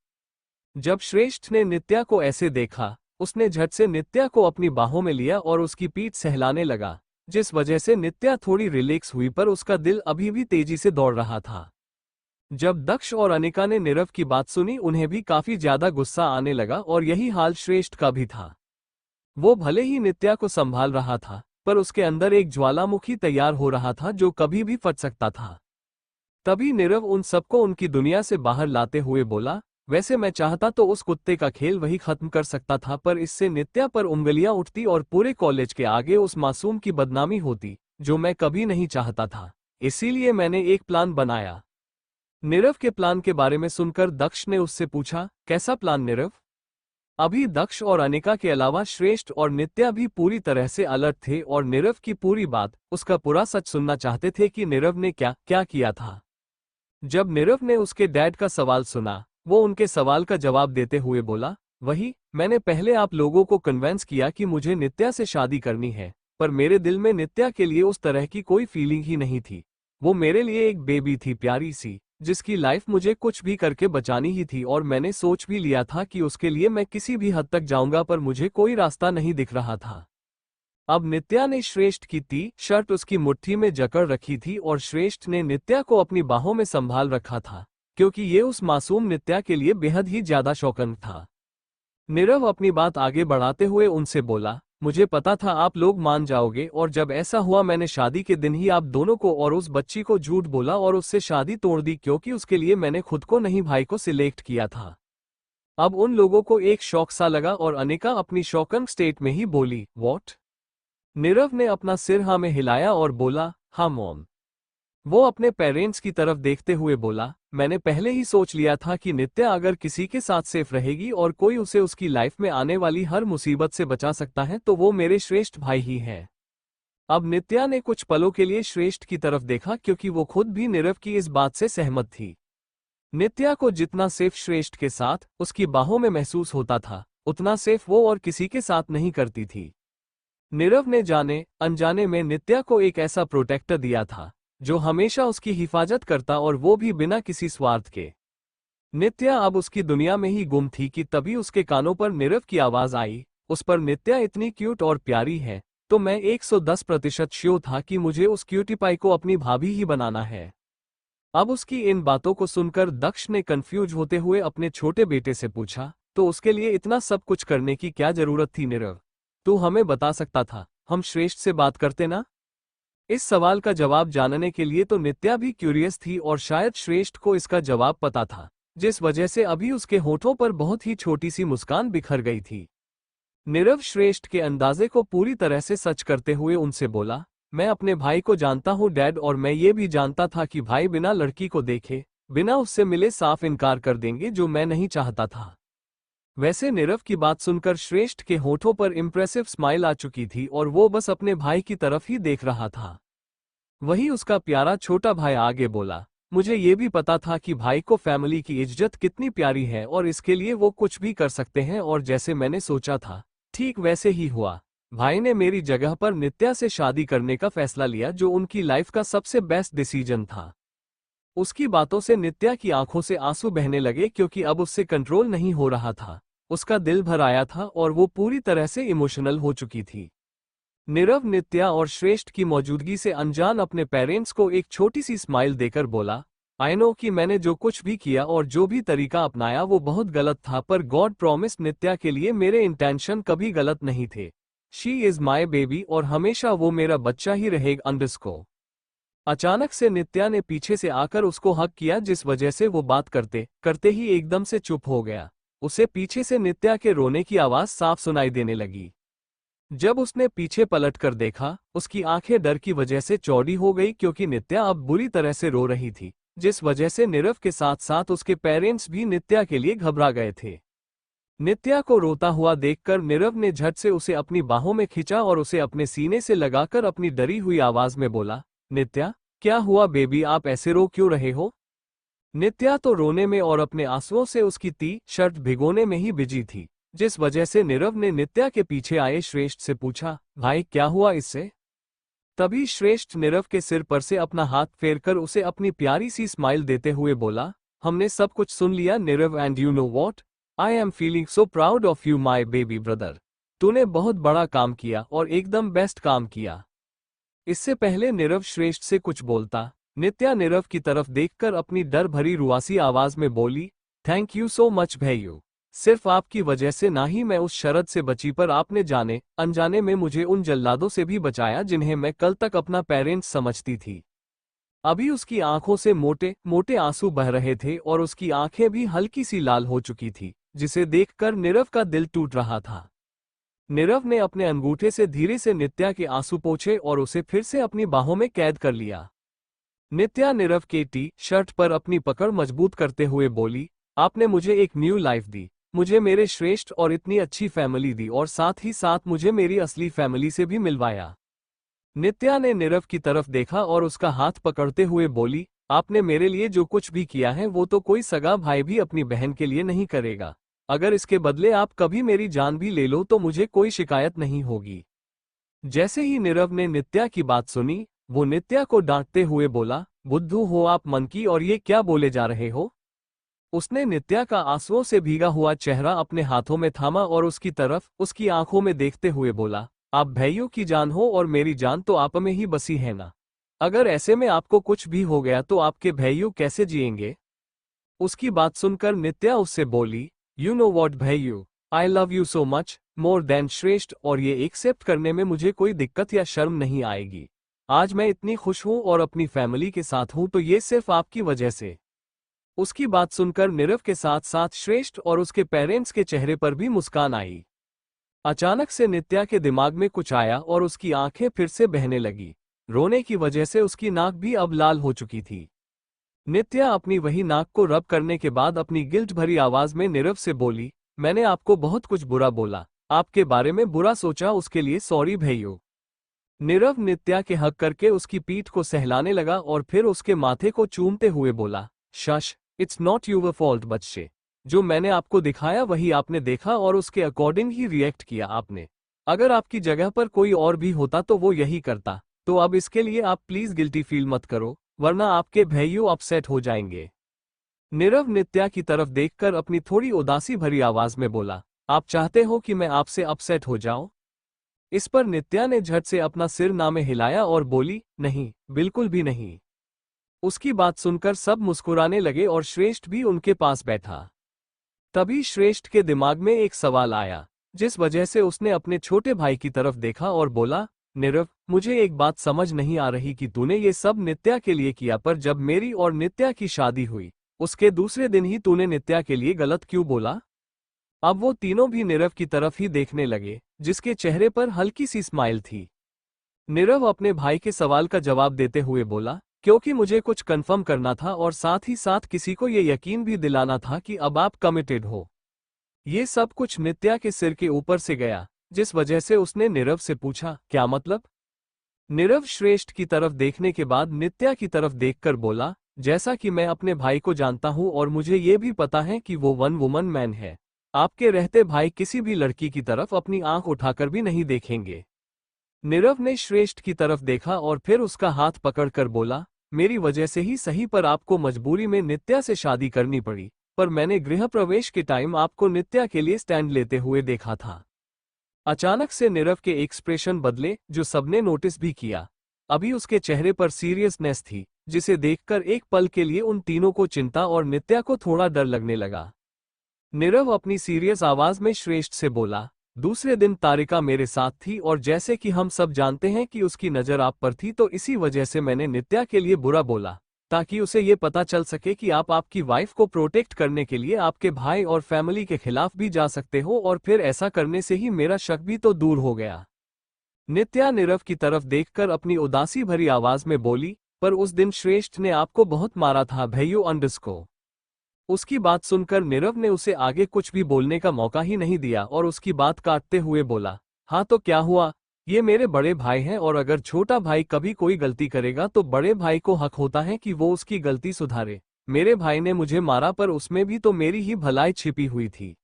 जब श्रेष्ठ ने नित्या को ऐसे देखा, उसने झट से नित्या को अपनी बाहों में लिया और उसकी पीठ सहलाने लगा, जिस वजह से नित्या थोड़ी रिलैक्स हुई, पर उसका दिल अभी भी तेजी से दौड़ रहा था। जब दक्ष और अनिका ने नीरव की बात सुनी, उन्हें भी काफी ज्यादा गुस्सा आने लगा और यही हाल श्रेष्ठ का भी था। वो भले ही नित्या को संभाल रहा था, पर उसके अंदर एक ज्वालामुखी तैयार हो रहा था जो कभी भी फट सकता था। तभी नीरव उन सबको उनकी दुनिया से बाहर लाते हुए बोला, वैसे मैं चाहता तो उस कुत्ते का खेल वही खत्म कर सकता था, पर इससे नित्या पर उंगलियां उठती और पूरे कॉलेज के आगे उस मासूम की बदनामी होती, जो मैं कभी नहीं चाहता था। इसीलिए मैंने एक प्लान बनाया। नीरव के प्लान के बारे में सुनकर दक्ष ने उससे पूछा, कैसा प्लान नीरव? अभी दक्ष और अनिका के अलावा श्रेष्ठ और नित्या भी पूरी तरह से अलर्ट थे और नीरव की पूरी बात, उसका पूरा सच सुनना चाहते थे कि नीरव ने क्या क्या किया था। जब नीरव ने उसके डैड का सवाल सुना, वो उनके सवाल का जवाब देते हुए बोला, वही, मैंने पहले आप लोगों को कन्विंस किया कि मुझे नित्या से शादी करनी है, पर मेरे दिल में नित्या के लिए उस तरह की कोई फीलिंग ही नहीं थी। वो मेरे लिए एक बेबी थी, प्यारी सी, जिसकी लाइफ मुझे कुछ भी करके बचानी ही थी, और मैंने सोच भी लिया था कि उसके लिए मैं किसी भी हद तक जाऊंगा, पर मुझे कोई रास्ता नहीं दिख रहा था। अब नित्या ने श्रेष्ठ की टी शर्ट उसकी मुट्ठी में जकड़ रखी थी और श्रेष्ठ ने नित्या को अपनी बाहों में संभाल रखा था, क्योंकि ये उस मासूम नित्या के लिए बेहद ही ज्यादा शौकन था। नीरव अपनी बात आगे बढ़ाते हुए उनसे बोला, मुझे पता था आप लोग मान जाओगे, और जब ऐसा हुआ मैंने शादी के दिन ही आप दोनों को और उस बच्ची को झूठ बोला और उससे शादी तोड़ दी, क्योंकि उसके लिए मैंने खुद को नहीं भाई को सिलेक्ट किया था। अब उन लोगों को एक शौक सा लगा और अनिका अपनी शौकन स्टेट में ही बोली, व्हाट? नीरव ने अपना सिर हाँ में हिलाया और बोला, हाँ मॉम। वो अपने पेरेंट्स की तरफ देखते हुए बोला, मैंने पहले ही सोच लिया था कि नित्या अगर किसी के साथ सेफ रहेगी और कोई उसे उसकी लाइफ में आने वाली हर मुसीबत से बचा सकता है तो वो मेरे श्रेष्ठ भाई ही हैं। अब नित्या ने कुछ पलों के लिए श्रेष्ठ की तरफ देखा, क्योंकि वो खुद भी नीरव की इस बात से सहमत थी। नित्या को जितना सेफ श्रेष्ठ के साथ उसकी बाहों में महसूस होता था, उतना सेफ वो और किसी के साथ नहीं करती थी। नीरव ने जाने अनजाने में नित्या को एक ऐसा प्रोटेक्टर दिया था जो हमेशा उसकी हिफाजत करता, और वो भी बिना किसी स्वार्थ के। नित्या अब उसकी दुनिया में ही गुम थी कि तभी उसके कानों पर नीरव की आवाज आई, उस पर नित्या इतनी क्यूट और प्यारी है, तो मैं 110% श्योर था कि मुझे उस क्यूटी पाई को अपनी भाभी ही बनाना है। अब उसकी इन बातों को सुनकर दक्ष ने कंफ्यूज होते हुए अपने छोटे बेटे से पूछा, तो उसके लिए इतना सब कुछ करने की क्या जरूरत थी नीरव? तू हमें बता सकता था, हम श्रेष्ठ से बात करते ना? इस सवाल का जवाब जानने के लिए तो नित्या भी क्यूरियस थी, और शायद श्रेष्ठ को इसका जवाब पता था, जिस वजह से अभी उसके होठों पर बहुत ही छोटी सी मुस्कान बिखर गई थी। नीरव श्रेष्ठ के अंदाजे को पूरी तरह से सच करते हुए उनसे बोला, मैं अपने भाई को जानता हूँ डैड, और मैं ये भी जानता था कि भाई बिना लड़की को देखे, बिना उससे मिले साफ इनकार कर देंगे, जो मैं नहीं चाहता था। वैसे नीरव की बात सुनकर श्रेष्ठ के होठों पर इंप्रेसिव स्माइल आ चुकी थी, और वो बस अपने भाई की तरफ ही देख रहा था। वही उसका प्यारा छोटा भाई आगे बोला, मुझे ये भी पता था कि भाई को फैमिली की इज्जत कितनी प्यारी है, और इसके लिए वो कुछ भी कर सकते हैं, और जैसे मैंने सोचा था ठीक वैसे ही हुआ। भाई ने मेरी जगह पर नित्या से शादी करने का फैसला लिया, जो उनकी लाइफ का सबसे बेस्ट डिसीजन था। उसकी बातों से नित्या की आंखों से आंसू बहने लगे, क्योंकि अब उससे कंट्रोल नहीं हो रहा था। उसका दिल भर आया था और वो पूरी तरह से इमोशनल हो चुकी थी। नीरव नित्या और श्रेष्ठ की मौजूदगी से अनजान अपने पेरेंट्स को एक छोटी सी स्माइल देकर बोला, आई नो कि मैंने जो कुछ भी किया और जो भी तरीका अपनाया वो बहुत गलत था, पर गॉड प्रॉमिस नित्या के लिए मेरे इंटेंशन कभी गलत नहीं थे। शी इज माई बेबी, और हमेशा वो मेरा बच्चा ही रहेगा। अंडरस्को। अचानक से नित्या ने पीछे से आकर उसको हक किया, जिस वजह से वो बात करते करते ही एकदम से चुप हो गया। उसे पीछे से नित्या के रोने की आवाज साफ सुनाई देने लगी। जब उसने पीछे पलटकर देखा, उसकी आंखें डर की वजह से चौड़ी हो गई, क्योंकि नित्या अब बुरी तरह से रो रही थी, जिस वजह से नीरव के साथ साथ उसके पेरेंट्स भी नित्या के लिए घबरा गए थे। नित्या को रोता हुआ देखकर नीरव ने झट से उसे अपनी बाहों में खींचा और उसे अपने सीने से लगाकर अपनी डरी हुई आवाज में बोला, नित्या क्या हुआ बेबी, आप ऐसे रो क्यों रहे हो? नित्या तो रोने में और अपने आंसुओं से उसकी टी शर्ट भिगोने में ही बिजी थी, जिस वजह से नीरव ने नित्या के पीछे आए श्रेष्ठ से पूछा, भाई क्या हुआ इससे? तभी श्रेष्ठ नीरव के सिर पर से अपना हाथ फेरकर उसे अपनी प्यारी सी स्माइल देते हुए बोला, हमने सब कुछ सुन लिया Nirav, and you know what, I am feeling so proud of you my baby brother. तूने बहुत बड़ा काम किया और एकदम बेस्ट काम किया। इससे पहले नीरव श्रेष्ठ से कुछ बोलता, नित्या नीरव की तरफ देखकर अपनी डर भरी रुआसी आवाज में बोली, thank you so much Bhaiyu, सिर्फ आपकी वजह से ना ही मैं उस शरत से बची, पर आपने जाने अनजाने में मुझे उन जल्लादों से भी बचाया जिन्हें मैं कल तक अपना पेरेंट्स समझती थी। अभी उसकी आंखों से मोटे मोटे आंसू बह रहे थे और उसकी आंखें भी हल्की सी लाल हो चुकी थी, जिसे देखकर नीरव का दिल टूट रहा था। नीरव ने अपने अंगूठे से धीरे से नित्या के आंसू पोंछे और उसे फिर से अपनी बाहों में कैद कर लिया। नित्या नीरव के टी शर्ट पर अपनी पकड़ मजबूत करते हुए बोली, आपने मुझे एक न्यू लाइफ दी, मुझे मेरे श्रेष्ठ और इतनी अच्छी फैमिली दी, और साथ ही साथ मुझे मेरी असली फैमिली से भी मिलवाया। नित्या ने नीरव की तरफ देखा और उसका हाथ पकड़ते हुए बोली, आपने मेरे लिए जो कुछ भी किया है वो तो कोई सगा भाई भी अपनी बहन के लिए नहीं करेगा। अगर इसके बदले आप कभी मेरी जान भी ले लो तो मुझे कोई शिकायत नहीं होगी। जैसे ही नीरव ने नित्या की बात सुनी, वो नित्या को डांटते हुए बोला, बुद्धू हो आप मन की, और ये क्या बोले जा रहे हो? उसने नित्या का आंसुओं से भीगा हुआ चेहरा अपने हाथों में थामा और उसकी तरफ उसकी आंखों में देखते हुए बोला, आप भैयों की जान हो और मेरी जान तो आप में ही बसी है ना। अगर ऐसे में आपको कुछ भी हो गया तो आपके भैयों कैसे जिएंगे? उसकी बात सुनकर नित्या उससे बोली, you know what Bhaiyu, I love you so much more than श्रेष्ठ, और ये एक्सेप्ट करने में मुझे कोई दिक्कत या शर्म नहीं आएगी। आज मैं इतनी खुश हूं और अपनी फैमिली के साथ हूं तो ये सिर्फ आपकी वजह से। उसकी बात सुनकर नीरव के साथ साथ श्रेष्ठ और उसके पेरेंट्स के चेहरे पर भी मुस्कान आई। अचानक से नित्या के दिमाग में कुछ आया और उसकी आंखें फिर से बहने लगी। रोने की वजह से उसकी नाक भी अब लाल हो चुकी थी। नित्या अपनी वही नाक को रब करने के बाद अपनी गिल्ट भरी आवाज में नीरव से बोली, मैंने आपको बहुत कुछ बुरा बोला, आपके बारे में बुरा सोचा, उसके लिए सॉरी भैया। नीरव नित्या के हक करके उसकी पीठ को सहलाने लगा और फिर उसके माथे को चूमते हुए बोला, शश, इट्स नॉट यूर फॉल्ट बच्चे, जो मैंने आपको दिखाया वही आपने देखा और उसके अकॉर्डिंग ही रिएक्ट किया आपने। अगर आपकी जगह पर कोई और भी होता तो वो यही करता। तो अब इसके लिए आप प्लीज गिल्टी फील मत करो, वरना आपके भैयू अपसेट हो जाएंगे। नीरव नित्या की तरफ देखकर अपनी थोड़ी उदासी भरी आवाज में बोला, आप चाहते हो कि मैं आपसे अपसेट हो जाऊं? इस पर नित्या ने झट से अपना सिर ना में हिलाया और बोली, नहीं, बिल्कुल भी नहीं। उसकी बात सुनकर सब मुस्कुराने लगे और श्रेष्ठ भी उनके पास बैठा। तभी श्रेष्ठ के दिमाग में एक सवाल आया, जिस वजह से उसने अपने छोटे भाई की तरफ देखा और बोला, नीरव, मुझे एक बात समझ नहीं आ रही कि तूने ये सब नित्या के लिए किया, पर जब मेरी और नित्या की शादी हुई उसके दूसरे दिन ही तूने नित्या के लिए गलत क्यों बोला? अब वो तीनों भी नीरव की तरफ ही देखने लगे, जिसके चेहरे पर हल्की सी स्माइल थी। नीरव अपने भाई के सवाल का जवाब देते हुए बोला, क्योंकि मुझे कुछ कंफर्म करना था और साथ ही साथ किसी को ये यकीन भी दिलाना था कि अब आप कमिटेड हो। ये सब कुछ नित्या के सिर के ऊपर से गया, जिस वजह से उसने नीरव से पूछा, क्या मतलब? नीरव श्रेष्ठ की तरफ देखने के बाद नित्या की तरफ देखकर बोला, जैसा कि मैं अपने भाई को जानता हूं और मुझे ये भी पता है कि वो वन वुमन मैन है, आपके रहते भाई किसी भी लड़की की तरफ अपनी आंख उठाकर भी नहीं देखेंगे। नीरव ने श्रेष्ठ की तरफ देखा और फिर उसका हाथ पकड़कर बोला, मेरी वजह से ही सही, पर आपको मजबूरी में नित्या से शादी करनी पड़ी, पर मैंने गृह प्रवेश के टाइम आपको नित्या के लिए स्टैंड लेते हुए देखा था। अचानक से नीरव के एक्सप्रेशन बदले, जो सबने नोटिस भी किया। अभी उसके चेहरे पर सीरियसनेस थी, जिसे देखकर एक पल के लिए उन तीनों को चिंता और नित्या को थोड़ा डर लगने लगा। नीरव अपनी सीरियस आवाज में श्रेष्ठ से बोला, दूसरे दिन तारिका मेरे साथ थी और जैसे कि हम सब जानते हैं कि उसकी नज़र आप पर थी, तो इसी वजह से मैंने नित्या के लिए बुरा बोला, ताकि उसे ये पता चल सके कि आप आपकी वाइफ को प्रोटेक्ट करने के लिए आपके भाई और फैमिली के खिलाफ भी जा सकते हो, और फिर ऐसा करने से ही मेरा शक भी तो दूर हो गया। नित्या नीरव की तरफ देखकर अपनी उदासी भरी आवाज में बोली, पर उस दिन श्रेष्ठ ने आपको बहुत मारा था भैयू अंडस को। उसकी बात सुनकर नीरव ने उसे आगे कुछ भी बोलने का मौका ही नहीं दिया और उसकी बात काटते हुए बोला, हाँ तो क्या हुआ, ये मेरे बड़े भाई हैं और अगर छोटा भाई कभी कोई गलती करेगा तो बड़े भाई को हक होता है कि वो उसकी गलती सुधारे। मेरे भाई ने मुझे मारा, पर उसमें भी तो मेरी ही भलाई छिपी हुई थी।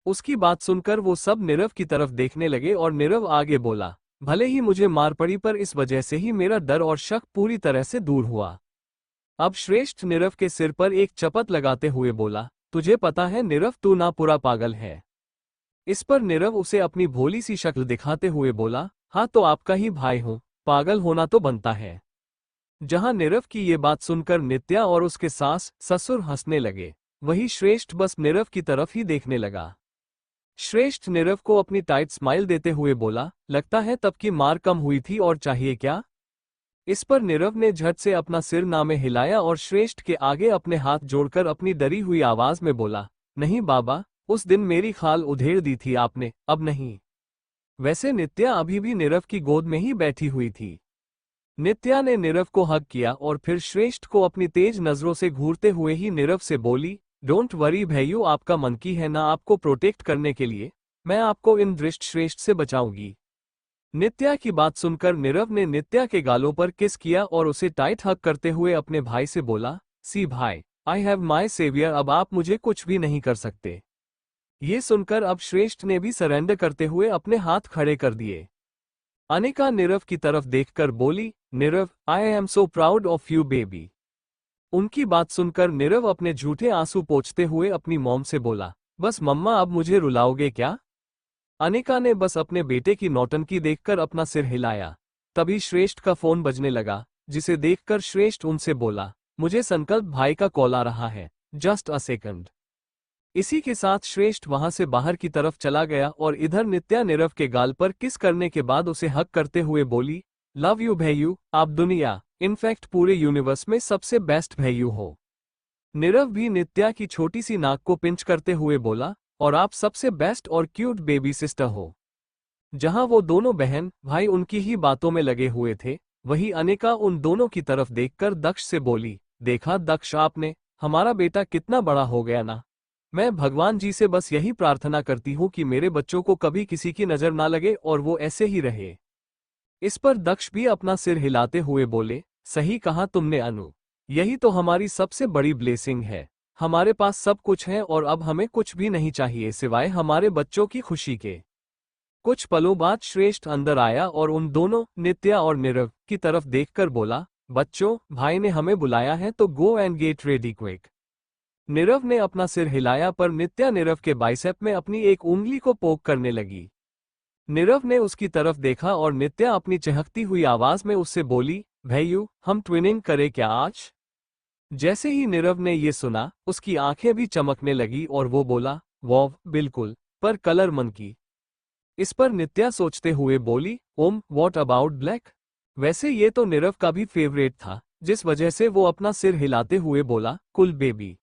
उसकी बात सुनकर वो सब नीरव की तरफ देखने लगे और नीरव आगे बोला, भले ही मुझे मार पड़ी, पर इस वजह से ही मेरा डर और शक पूरी तरह से दूर हुआ। अब श्रेष्ठ नीरव के सिर पर एक चपत लगाते हुए बोला, तुझे पता है नीरव, तू ना पूरा पागल है। इस पर नीरव उसे अपनी भोली सी शक्ल दिखाते हुए बोला, हाँ तो आपका ही भाई हूं, पागल होना तो बनता है। जहां नीरव की ये बात सुनकर नित्या और उसके सास ससुर हंसने लगे, वही श्रेष्ठ बस नीरव की तरफ ही देखने लगा। श्रेष्ठ नीरव को अपनी टाइट स्माइल देते हुए बोला, लगता है तब की मार कम हुई थी, और चाहिए क्या? इस पर नीरव ने झट से अपना सिर ना में हिलाया और श्रेष्ठ के आगे अपने हाथ जोड़कर अपनी डरी हुई आवाज में बोला, नहीं बाबा, उस दिन मेरी खाल उधेड़ दी थी आपने, अब नहीं। वैसे नित्या अभी भी नीरव की गोद में ही बैठी हुई थी। नित्या ने नीरव को हग किया और फिर श्रेष्ठ को अपनी तेज नजरों से घूरते हुए ही नीरव से बोली, डोंट वरी भैयू, आपका मन की है ना आपको प्रोटेक्ट करने के लिए, मैं आपको इन दृष्ट श्रेष्ठ से बचाऊंगी। नित्या की बात सुनकर नीरव ने नित्या के गालों पर किस किया और उसे टाइट हग करते हुए अपने भाई से बोला, सी भाई, आई हैव माई सेवियर, अब आप मुझे कुछ भी नहीं कर सकते। ये सुनकर अब श्रेष्ठ ने भी सरेंडर करते हुए अपने हाथ खड़े कर दिए। अनिका नीरव की तरफ देखकर बोली, Nirav, I am so proud of you baby. उनकी बात सुनकर नीरव अपने झूठे आंसू पोंछते हुए अपनी मॉम से बोला, बस मम्मा, अब मुझे रुलाओगे क्या? अनिका ने बस अपने बेटे की नौटंकी देखकर अपना सिर हिलाया। तभी श्रेष्ठ का फोन बजने लगा, जिसे देखकर श्रेष्ठ उनसे बोला, मुझे संकल्प भाई का कॉल आ रहा है, जस्ट अ सेकंड। इसी के साथ श्रेष्ठ वहां से बाहर की तरफ चला गया और इधर नित्या नीरव के गाल पर किस करने के बाद उसे हक करते हुए बोली, लव यू भैयू, आप दुनिया, इनफैक्ट पूरे यूनिवर्स में सबसे बेस्ट भैयू हो। नीरव भी नित्या की छोटी सी नाक को पिंच करते हुए बोला, और आप सबसे बेस्ट और क्यूट बेबी सिस्टर हो। जहां वो दोनों बहन भाई उनकी ही बातों में लगे हुए थे, वहीं अनिका उन दोनों की तरफ देखकर दक्ष से बोली, देखा दक्ष, आपने, हमारा बेटा कितना बड़ा हो गया ना। मैं भगवान जी से बस यही प्रार्थना करती हूँ कि मेरे बच्चों को कभी किसी की नजर ना लगे और वो ऐसे ही रहे। इस पर दक्ष भी अपना सिर हिलाते हुए बोले, सही कहा तुमने अनु, यही तो हमारी सबसे बड़ी ब्लेसिंग है। हमारे पास सब कुछ है और अब हमें कुछ भी नहीं चाहिए सिवाय हमारे बच्चों की खुशी के। कुछ पलों बाद श्रेष्ठ अंदर आया और उन दोनों, नित्या और नीरव, की तरफ देखकर बोला, बच्चों, भाई ने हमें बुलाया है तो go and get ready quick. Nirav ने अपना सिर हिलाया पर नित्या नीरव के बाइसेप में अपनी एक उंगली को पोक करने लगी। नीरव ने उसकी तरफ देखा और नित्या अपनी चहकती हुई आवाज में उससे बोली, भैयू, हम ट्विनिंग करें क्या आज? जैसे ही नीरव ने ये सुना, उसकी आंखें भी चमकने लगी और वो बोला, वाव, बिल्कुल, पर कलर मन की। इस पर नित्या सोचते हुए बोली, ओम, व्हाट अबाउट ब्लैक? वैसे ये तो नीरव का भी फेवरेट था, जिस वजह से वो अपना सिर हिलाते हुए बोला, कुल बेबी।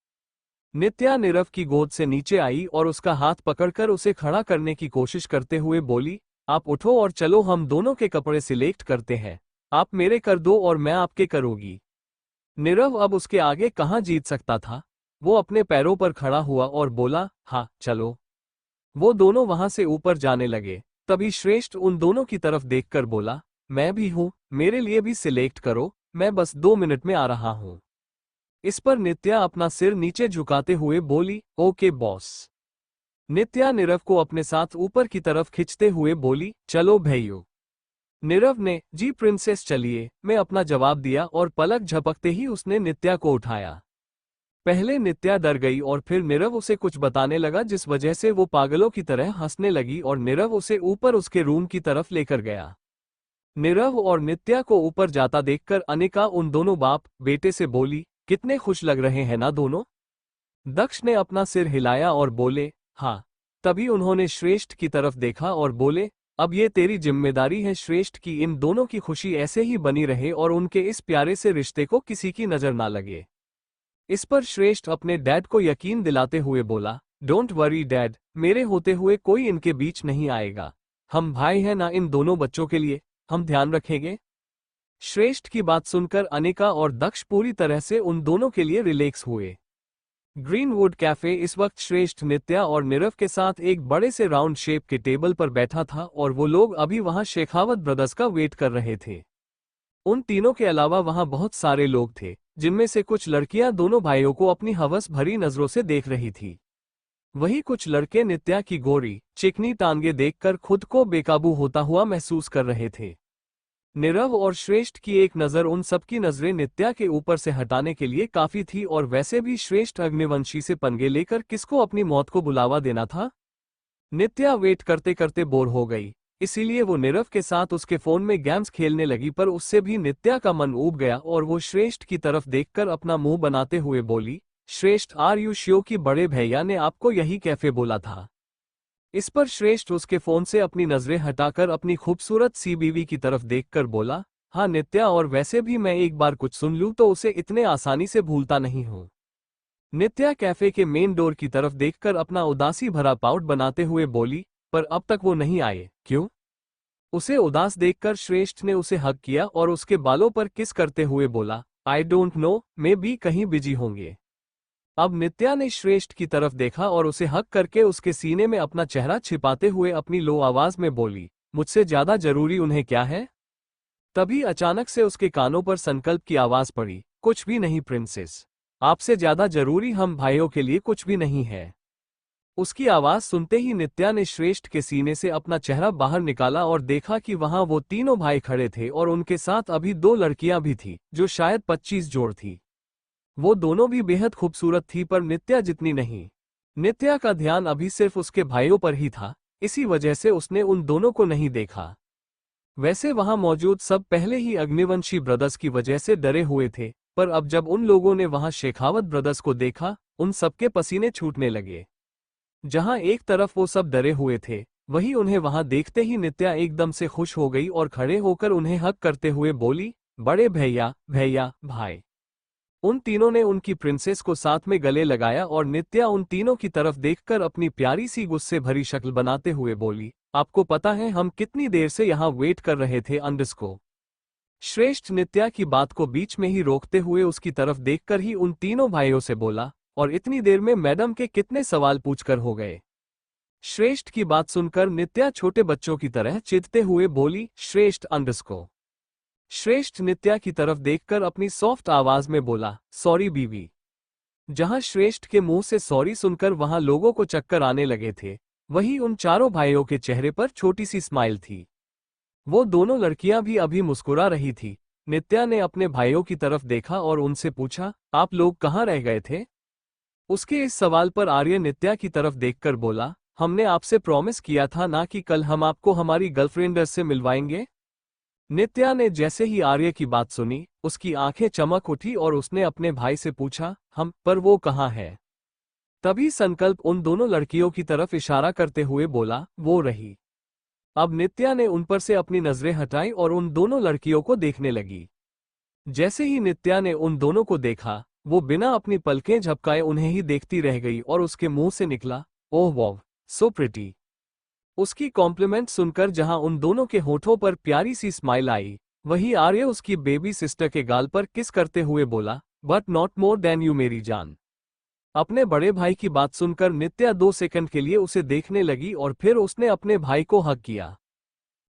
नित्या नीरव की गोद से नीचे आई और उसका हाथ पकड़कर उसे खड़ा करने की कोशिश करते हुए बोली, आप उठो और चलो हम दोनों के कपड़े सिलेक्ट करते हैं। आप मेरे कर दो और मैं आपके करूंगी। नीरव अब उसके आगे कहाँ जीत सकता था। वो अपने पैरों पर खड़ा हुआ और बोला, हाँ चलो। वो दोनों वहां से ऊपर जाने लगे। तभी श्रेष्ठ उन दोनों की तरफ देखकर बोला, मैं भी हूं, मेरे लिए भी सिलेक्ट करो, मैं बस 2 मिनट में आ रहा हूं। इस पर नित्या अपना सिर नीचे झुकाते हुए बोली, ओके बॉस। नित्या नीरव को अपने साथ ऊपर की तरफ खींचते हुए बोली, चलो भैया। नीरव ने, जी प्रिंसेस चलिए, मैं अपना जवाब दिया और पलक झपकते ही उसने नित्या को उठाया। पहले नित्या डर गई और फिर नीरव उसे कुछ बताने लगा जिस वजह से वो पागलों की तरह हंसने लगी और नीरव उसे ऊपर उसके रूम की तरफ लेकर गया। नीरव और नित्या को ऊपर जाता देखकर अनिका उन दोनों बाप बेटे से बोली, कितने खुश लग रहे हैं ना दोनों? दक्ष ने अपना सिर हिलाया और बोले, हाँ। तभी उन्होंने श्रेष्ठ की तरफ देखा और बोले, अब ये तेरी जिम्मेदारी है श्रेष्ठ की इन दोनों की खुशी ऐसे ही बनी रहे और उनके इस प्यारे से रिश्ते को किसी की नजर ना लगे। इस पर श्रेष्ठ अपने डैड को यकीन दिलाते हुए बोला, डोंट वरी डैड, मेरे होते हुए कोई इनके बीच नहीं आएगा। हम भाई हैं ना इन दोनों बच्चों के लिए, हम ध्यान रखेंगे। श्रेष्ठ की बात सुनकर अनिका और दक्ष पूरी तरह से उन दोनों के लिए रिलैक्स हुए। ग्रीनवुड कैफे इस वक्त श्रेष्ठ, नित्या और नीरव के साथ एक बड़े से राउंड शेप के टेबल पर बैठा था और वो लोग अभी वहां शेखावत ब्रदर्स का वेट कर रहे थे। उन तीनों के अलावा वहां बहुत सारे लोग थे, जिनमें से कुछ लड़कियां दोनों भाइयों को अपनी हवस भरी नजरों से देख रही थी। वहीं कुछ लड़के नित्या की गोरी चिकनी टांगे देखकर खुद को बेकाबू होता हुआ महसूस कर रहे थे। नीरव और श्रेष्ठ की एक नज़र उन सबकी नजरें नित्या के ऊपर से हटाने के लिए काफी थी और वैसे भी श्रेष्ठ अग्निवंशी से पंगे लेकर किसको अपनी मौत को बुलावा देना था। नित्या वेट करते करते बोर हो गई, इसीलिए वो नीरव के साथ उसके फोन में गेम्स खेलने लगी पर उससे भी नित्या का मन ऊब गया और वो श्रेष्ठ की तरफ देखकर अपना मुंह बनाते हुए बोली, श्रेष्ठ, आर यू श्योर कि बड़े भैया ने आपको यही कैफे बोला था? इस पर श्रेष्ठ उसके फोन से अपनी नजरें हटाकर अपनी खूबसूरत सी बीवी की तरफ देखकर बोला, हाँ नित्या, और वैसे भी मैं एक बार कुछ सुन लूं तो उसे इतने आसानी से भूलता नहीं हूं। नित्या कैफे के मेन डोर की तरफ देखकर अपना उदासी भरा पाउट बनाते हुए बोली, पर अब तक वो नहीं आए, क्यों? उसे उदास देखकर श्रेष्ठ ने उसे हग किया और उसके बालों पर किस करते हुए बोला, I don't know, may be कहीं बिजी होंगे। अब नित्या ने श्रेष्ठ की तरफ देखा और उसे हक करके उसके सीने में अपना चेहरा छिपाते हुए अपनी लो आवाज में बोली, मुझसे ज्यादा जरूरी उन्हें क्या है? तभी अचानक से उसके कानों पर संकल्प की आवाज पड़ी, कुछ भी नहीं प्रिंसेस, आपसे ज्यादा जरूरी हम भाइयों के लिए कुछ भी नहीं है। उसकी आवाज सुनते ही नित्या ने श्रेष्ठ के सीने से अपना चेहरा बाहर निकाला और देखा कि वहां वो तीनों भाई खड़े थे और उनके साथ अभी 2 लड़कियां भी थी जो शायद 25 जोड़ थी। वो दोनों भी बेहद खूबसूरत थी पर नित्या जितनी नहीं। नित्या का ध्यान अभी सिर्फ उसके भाइयों पर ही था, इसी वजह से उसने उन दोनों को नहीं देखा। वैसे वहां मौजूद सब पहले ही अग्निवंशी ब्रदर्स की वजह से डरे हुए थे, पर अब जब उन लोगों ने वहां शेखावत ब्रदर्स को देखा, उन सबके पसीने छूटने लगे। जहां एक तरफ वो सब डरे हुए थे, वहीं उन्हें वहां देखते ही नित्या एकदम से खुश हो गई और खड़े होकर उन्हें हक करते हुए बोली, बड़े भैया, भैया, भाई। उन तीनों ने उनकी प्रिंसेस को साथ में गले लगाया और नित्या उन तीनों की तरफ देखकर अपनी प्यारी सी गुस्से भरी शक्ल बनाते हुए बोली, आपको पता है हम कितनी देर से यहाँ वेट कर रहे थे अंडस को। श्रेष्ठ नित्या की बात को बीच में ही रोकते हुए उसकी तरफ देखकर ही उन तीनों भाइयों से बोला, और इतनी देर में मैडम के कितने सवाल पूछकर हो गए? श्रेष्ठ की बात सुनकर नित्या छोटे बच्चों की तरह चिढ़ते हुए बोली, श्रेष्ठ अंडस को। श्रेष्ठ नित्या की तरफ देखकर अपनी सॉफ्ट आवाज में बोला, सॉरी बीवी। जहां श्रेष्ठ के मुंह से सॉरी सुनकर वहां लोगों को चक्कर आने लगे थे, वहीं उन चारों भाइयों के चेहरे पर छोटी सी स्माइल थी। वो दोनों लड़कियां भी अभी मुस्कुरा रही थी। नित्या ने अपने भाइयों की तरफ देखा और उनसे पूछा, आप लोग कहाँ रह गए थे? उसके इस सवाल पर आर्य नित्या की तरफ देखकर बोला, हमने आपसे प्रॉमिस किया था ना कि कल हम आपको हमारी गर्लफ्रेंड से मिलवाएंगे। नित्या ने जैसे ही आर्य की बात सुनी, उसकी आंखें चमक उठी और उसने अपने भाई से पूछा, हम पर वो कहाँ है? तभी संकल्प उन दोनों लड़कियों की तरफ इशारा करते हुए बोला, वो रही। अब नित्या ने उन पर से अपनी नजरें हटाई और उन दोनों लड़कियों को देखने लगी। जैसे ही नित्या ने उन दोनों को देखा, वो बिना अपनी पलकें झपकाए उन्हें ही देखती रह गई और उसके मुंह से निकला, ओह वाह, सो प्रिटी। उसकी कॉम्प्लीमेंट सुनकर जहां उन दोनों के होठों पर प्यारी सी स्माइल आई, वहीं आर्य उसकी बेबी सिस्टर के गाल पर किस करते हुए बोला, but not more than you मेरी जान। अपने बड़े भाई की बात सुनकर नित्या 2 सेकंड के लिए उसे देखने लगी और फिर उसने अपने भाई को हग किया।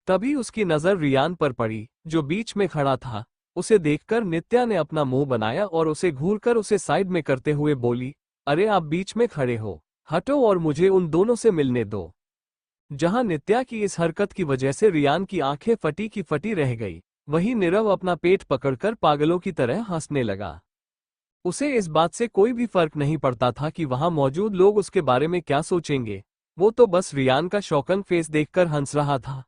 तभी उसकी नजर रियान पर पड़ी, जो बीच में खड़ा था। उसे देखकर नित्या ने अपना मुंह बनाया और उसे घूरकर उसे साइड में करते हुए बोली, अरे आप बीच में खड़े हो, हटो और मुझे उन दोनों से मिलने दो। जहां नित्या की इस हरकत की वजह से रियान की आंखें फटी की फटी रह गई, वहीं नीरव अपना पेट पकड़कर पागलों की तरह हंसने लगा। उसे इस बात से कोई भी फर्क नहीं पड़ता था कि वहां मौजूद लोग उसके बारे में क्या सोचेंगे। वो तो बस रियान का शौकन फेस देखकर हंस रहा था।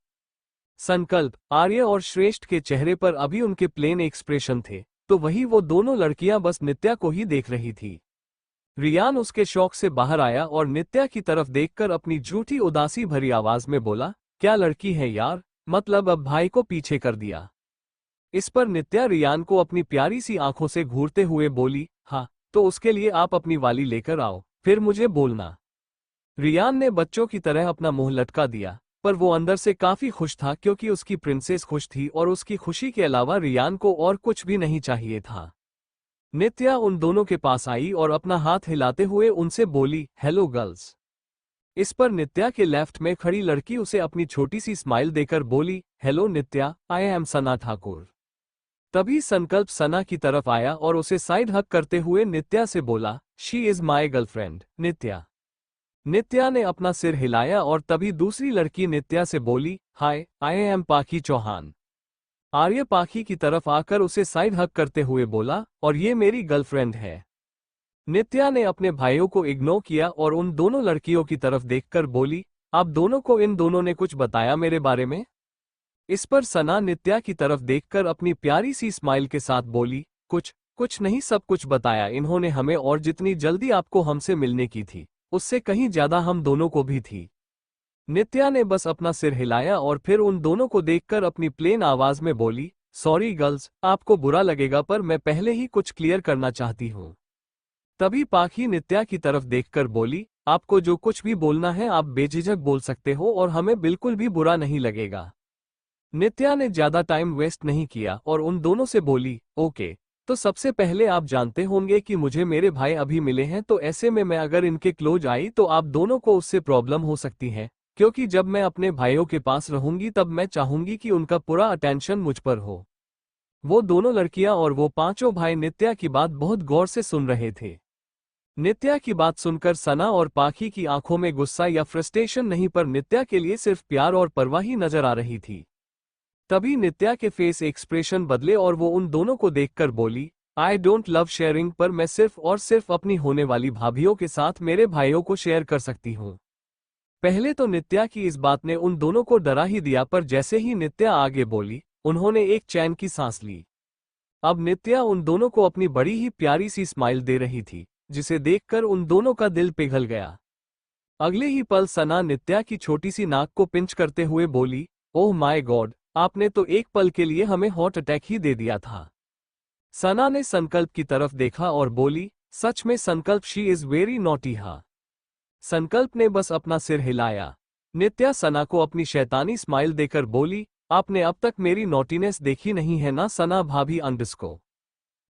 संकल्प, आर्य और श्रेष्ठ के चेहरे पर अभी उनके प्लेन एक्सप्रेशन थे, तो वही वो दोनों लड़कियां बस नित्या को ही देख रही थी। रियान उसके शौक से बाहर आया और नित्या की तरफ देखकर अपनी झूठी उदासी भरी आवाज में बोला, क्या लड़की है यार, मतलब अब भाई को पीछे कर दिया। इस पर नित्या रियान को अपनी प्यारी सी आंखों से घूरते हुए बोली, हाँ, तो उसके लिए आप अपनी वाली लेकर आओ, फिर मुझे बोलना। रियान ने बच्चों की तरह अपना मुंह लटका दिया, पर वो अंदर से काफी खुश था क्योंकि उसकी प्रिंसेस खुश थी और उसकी खुशी के अलावा रियान को और कुछ भी नहीं चाहिए था। नित्या उन दोनों के पास आई और अपना हाथ हिलाते हुए उनसे बोली, हेलो गर्ल्स। इस पर नित्या के लेफ्ट में खड़ी लड़की उसे अपनी छोटी सी स्माइल देकर बोली, हेलो नित्या, आई एम सना ठाकुर। तभी संकल्प सना की तरफ आया और उसे साइड हक करते हुए नित्या से बोला, शी इज माई गर्लफ्रेंड नित्या। नित्या ने अपना सिर हिलाया और तभी दूसरी लड़की नित्या से बोली, हाय, आई एम पाखी चौहान। आर्य पाखी की तरफ आकर उसे साइड हक करते हुए बोला, और ये मेरी गर्लफ्रेंड है। नित्या ने अपने भाइयों को इग्नोर किया और उन दोनों लड़कियों की तरफ देखकर बोली, आप दोनों को इन दोनों ने कुछ बताया मेरे बारे में? इस पर सना नित्या की तरफ देखकर अपनी प्यारी सी स्माइल के साथ बोली, कुछ कुछ नहीं, सब कुछ बताया इन्होंने हमें, और जितनी जल्दी आपको हमसे मिलने की थी, उससे कहीं ज्यादा हम दोनों को भी थी। नित्या ने बस अपना सिर हिलाया और फिर उन दोनों को देखकर अपनी प्लेन आवाज में बोली, सॉरी गर्ल्स, आपको बुरा लगेगा पर मैं पहले ही कुछ क्लियर करना चाहती हूँ। तभी पाखी नित्या की तरफ देखकर बोली, आपको जो कुछ भी बोलना है आप बेझिझक बोल सकते हो और हमें बिल्कुल भी बुरा नहीं लगेगा। नित्या ने ज्यादा टाइम वेस्ट नहीं किया और उन दोनों से बोली, ओके, तो सबसे पहले आप जानते होंगे कि मुझे मेरे भाई अभी मिले हैं, तो ऐसे में मैं अगर इनके क्लोज आई तो आप दोनों को उससे प्रॉब्लम हो सकती है, क्योंकि जब मैं अपने भाइयों के पास रहूंगी तब मैं चाहूंगी कि उनका पूरा अटेंशन मुझ पर हो। वो दोनों लड़कियां और वो पांचों भाई नित्या की बात बहुत गौर से सुन रहे थे। नित्या की बात सुनकर सना और पाखी की आंखों में गुस्सा या फ्रस्ट्रेशन नहीं, पर नित्या के लिए सिर्फ प्यार और परवाह ही नजर आ रही थी। तभी नित्या के फेस एक्सप्रेशन बदले और वो उन दोनों को देखकर बोली, आई डोंट लव शेयरिंग, पर मैं सिर्फ और सिर्फ अपनी होने वाली भाभियों के साथ मेरे भाइयों को शेयर कर सकती हूँ। पहले तो नित्या की इस बात ने उन दोनों को डरा ही दिया, पर जैसे ही नित्या आगे बोली, उन्होंने एक चैन की सांस ली। अब नित्या उन दोनों को अपनी बड़ी ही प्यारी सी स्माइल दे रही थी, जिसे देखकर उन दोनों का दिल पिघल गया। अगले ही पल सना नित्या की छोटी सी नाक को पिंच करते हुए बोली, ओह माय गॉड, आपने तो एक पल के लिए हमें हार्ट अटैक ही दे दिया था। सना ने संकल्प की तरफ देखा और बोली, सच में संकल्प, शी इज वेरी नॉटी। हा। संकल्प ने बस अपना सिर हिलाया। नित्या सना को अपनी शैतानी स्माइल देकर बोली, आपने अब तक मेरी नॉटीनेस देखी नहीं है ना सना भाभी अंडस्को।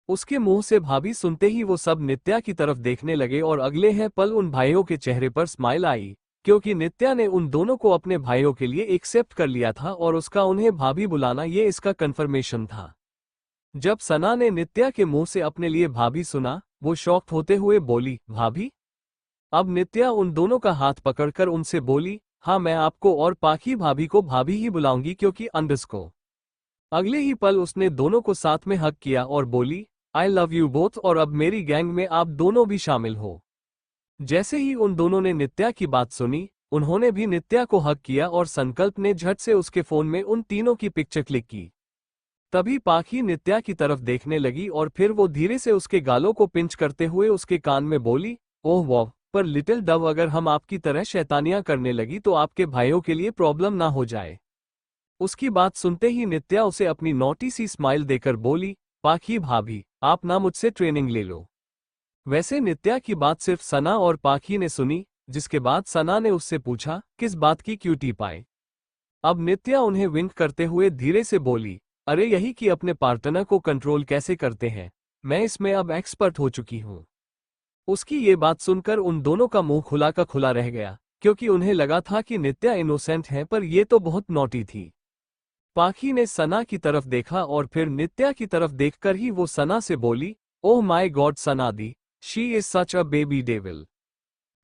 उसके मुंह से भाभी सुनते ही वो सब नित्या की तरफ देखने लगे और अगले हैं पल उन भाइयों के चेहरे पर स्माइल आई, क्योंकि नित्या ने उन दोनों को अपने भाइयों के लिए एक्सेप्ट कर लिया था और उसका उन्हें भाभी बुलाना ये इसका कन्फर्मेशन था। जब सना ने नित्या के मुंह से अपने लिए भाभी सुना, वो शॉक्ड होते हुए बोली, भाभी? अब नित्या उन दोनों का हाथ पकड़कर उनसे बोली, हाँ मैं आपको और पाखी भाभी को भाभी ही बुलाऊंगी क्योंकि अंडरस्को। अगले ही पल उसने दोनों को साथ में हग किया और बोली, आई लव यू बोथ और अब मेरी गैंग में आप दोनों भी शामिल हो। जैसे ही उन दोनों ने नित्या की बात सुनी, उन्होंने भी नित्या को हग किया और संकल्प ने झट से उसके फोन में उन तीनों की पिक्चर क्लिक की। तभी पाखी नित्या की तरफ देखने लगी और फिर वो धीरे से उसके गालों को पिंच करते हुए उसके कान में बोली, ओह वाह, पर लिटिल डव अगर हम आपकी तरह शैतानियां करने लगी तो आपके भाइयों के लिए प्रॉब्लम ना हो जाए। उसकी बात सुनते ही नित्या उसे अपनी नोटी सी स्माइल देकर बोली, पाखी भाभी आप ना मुझसे ट्रेनिंग ले लो। वैसे नित्या की बात सिर्फ सना और पाखी ने सुनी, जिसके बाद सना ने उससे पूछा, किस बात की क्यूटी पाए। अब नित्या उन्हें विंक करते हुए धीरे से बोली, अरे यही कि अपने पार्टनर को कंट्रोल कैसे करते हैं, मैं इसमें अब एक्सपर्ट हो चुकी हूँ। उसकी ये बात सुनकर उन दोनों का मुंह खुला का खुला रह गया, क्योंकि उन्हें लगा था कि नित्या इनोसेंट है पर ये तो बहुत नॉटी थी। पाखी ने सना की तरफ देखा और फिर नित्या की तरफ देखकर ही वो सना से बोली, oh my god Sana di, she is such a baby devil.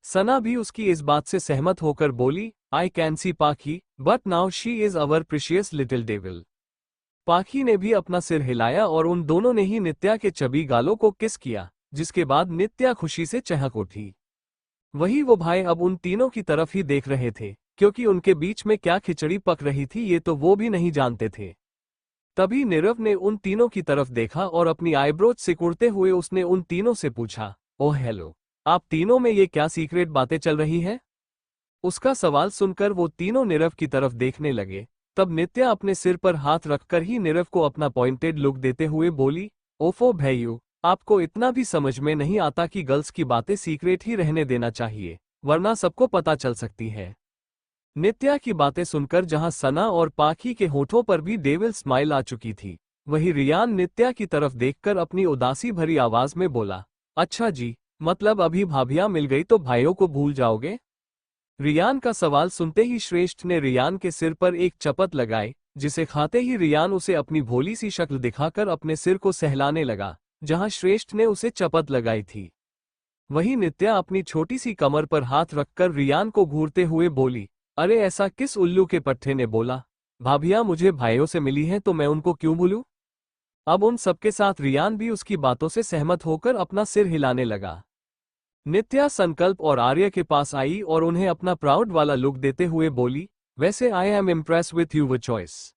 Sana भी उसकी इस बात से सहमत होकर बोली, आई कैन सी पाखी, but now she is our precious little devil. पाखी ने भी अपना सिर हिलाया और उन दोनों ने ही नित्या के चबी गालों को किस किया, जिसके बाद नित्या खुशी से चहक उठी। वही वो भाई अब उन तीनों की तरफ ही देख रहे थे, क्योंकि उनके बीच में क्या खिचड़ी पक रही थी ये तो वो भी नहीं जानते थे। तभी नीरव ने उन तीनों की तरफ देखा और अपनी आईब्रोज सिकुड़ते हुए उसने उन तीनों से पूछा, ओह हेलो, आप तीनों में ये क्या सीक्रेट बातें चल रही है। उसका सवाल सुनकर वो तीनों नीरव की तरफ देखने लगे। तब नित्या अपने सिर पर हाथ रखकर ही नीरव को अपना पॉइंटेड लुक देते हुए बोली, ओफो भैयू, आपको इतना भी समझ में नहीं आता कि गर्ल्स की बातें सीक्रेट ही रहने देना चाहिए, वरना सबको पता चल सकती है। नित्या की बातें सुनकर जहां सना और पाखी के होठों पर भी डेविल स्माइल आ चुकी थी, वहीं रियान नित्या की तरफ देखकर अपनी उदासी भरी आवाज में बोला, अच्छा जी, मतलब अभी भाभियां मिल गई तो भाइयों को भूल जाओगे। रियान का सवाल सुनते ही श्रेष्ठ ने रियान के सिर पर एक चपत लगाई, जिसे खाते ही रियान उसे अपनी भोली सी शक्ल दिखाकर अपने सिर को सहलाने लगा, जहां श्रेष्ठ ने उसे चपत लगाई थी। वहीं नित्या अपनी छोटी सी कमर पर हाथ रखकर रियान को घूरते हुए बोली, अरे ऐसा किस उल्लू के पट्टे ने बोला, भाभियां मुझे भाइयों से मिली हैं तो मैं उनको क्यों भूलूं। अब उन सबके साथ रियान भी उसकी बातों से सहमत होकर अपना सिर हिलाने लगा। नित्या संकल्प और आर्य के पास आई और उन्हें अपना प्राउड वाला लुक देते हुए बोली, वैसे I am impress with your choice.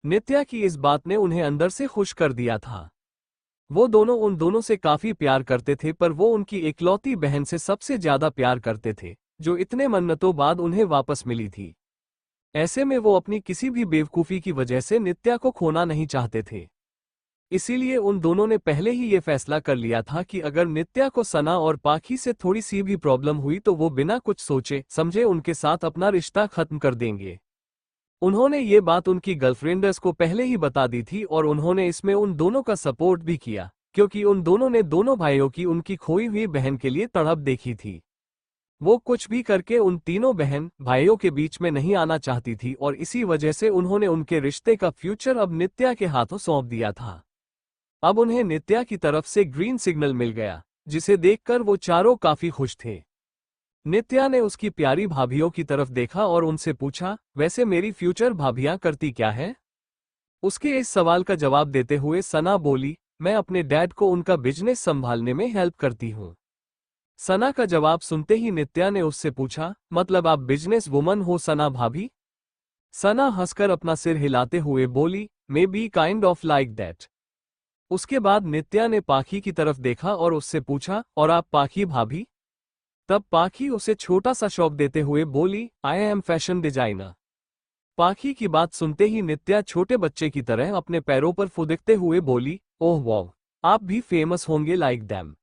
Nitya की इस बात ने उन्हें अंदर से खुश कर दिया था। वो दोनों उन दोनों से काफी प्यार करते थे, पर वो उनकी इकलौती बहन से सबसे ज्यादा प्यार करते थे, जो इतने मन्नतों बाद उन्हें वापस मिली थी। ऐसे में वो अपनी किसी भी बेवकूफी की वजह से नित्या को खोना नहीं चाहते थे। इसीलिए उन दोनों ने पहले ही ये फैसला कर लिया था कि अगर नित्या को सना और पाखी से थोड़ी सी भी प्रॉब्लम हुई तो वो बिना कुछ सोचे समझे उनके साथ अपना रिश्ता खत्म कर देंगे। उन्होंने ये बात उनकी गर्लफ्रेंड्स को पहले ही बता दी थी और उन्होंने इसमें उन दोनों का सपोर्ट भी किया, क्योंकि उन दोनों ने दोनों भाइयों की उनकी खोई हुई बहन के लिए तड़प देखी थी। वो कुछ भी करके उन तीनों बहन भाइयों के बीच में नहीं आना चाहती थी और इसी वजह से उन्होंने उनके रिश्ते का फ्यूचर अब नित्या के हाथों सौंप दिया था। अब उन्हें नित्या की तरफ से ग्रीन सिग्नल मिल गया, जिसे देखकर वो चारों काफी खुश थे। नित्या ने उसकी प्यारी भाभियों की तरफ देखा और उनसे पूछा, वैसे मेरी फ्यूचर भाभियां करती क्या है। उसके इस सवाल का जवाब देते हुए सना बोली, मैं अपने डैड को उनका बिजनेस संभालने में हेल्प करती हूँ। सना का जवाब सुनते ही नित्या ने उससे पूछा, मतलब आप बिजनेस वुमन हो सना भाभी। सना हंसकर अपना सिर हिलाते हुए बोली, may be kind of like that. उसके बाद नित्या ने पाखी की तरफ देखा और उससे पूछा, और आप पाखी भाभी। तब पाखी उसे छोटा सा शौक देते हुए बोली, आई एम फैशन डिजाइनर। पाखी की बात सुनते ही नित्या छोटे बच्चे की तरह अपने पैरों पर फुदकते हुए बोली, ओह वाह, आप भी फेमस होंगे लाइक दैम।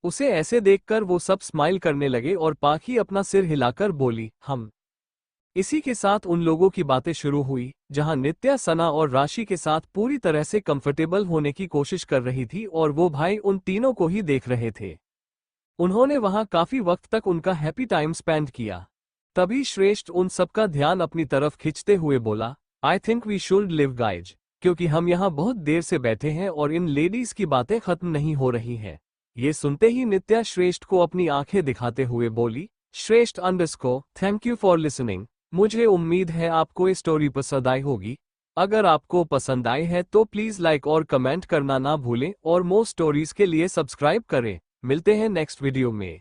उसे ऐसे देखकर वो सब स्माइल करने लगे और पाखी अपना सिर हिलाकर बोली, हम। इसी के साथ उन लोगों की बातें शुरू हुई, जहां नित्या सना और राशि के साथ पूरी तरह से कंफर्टेबल होने की कोशिश कर रही थी और वो भाई उन तीनों को ही देख रहे थे। उन्होंने वहां काफी वक्त तक उनका हैप्पी टाइम स्पेंड किया। तभी श्रेष्ठ उन सबका ध्यान अपनी तरफ खींचते हुए बोला, I think we should leave guys, क्योंकि हम यहाँ बहुत देर से बैठे हैं और इन लेडीज की बातें खत्म नहीं हो रही हैं। ये सुनते ही नित्या श्रेष्ठ को अपनी आंखें दिखाते हुए बोली, श्रेष्ठ थैंक यू फॉर लिसनिंग। मुझे उम्मीद है आपको ये स्टोरी पसंद आई होगी। अगर आपको पसंद आई है तो प्लीज लाइक और कमेंट करना ना भूलें और मोर स्टोरीज के लिए सब्सक्राइब करें। मिलते हैं नेक्स्ट वीडियो में।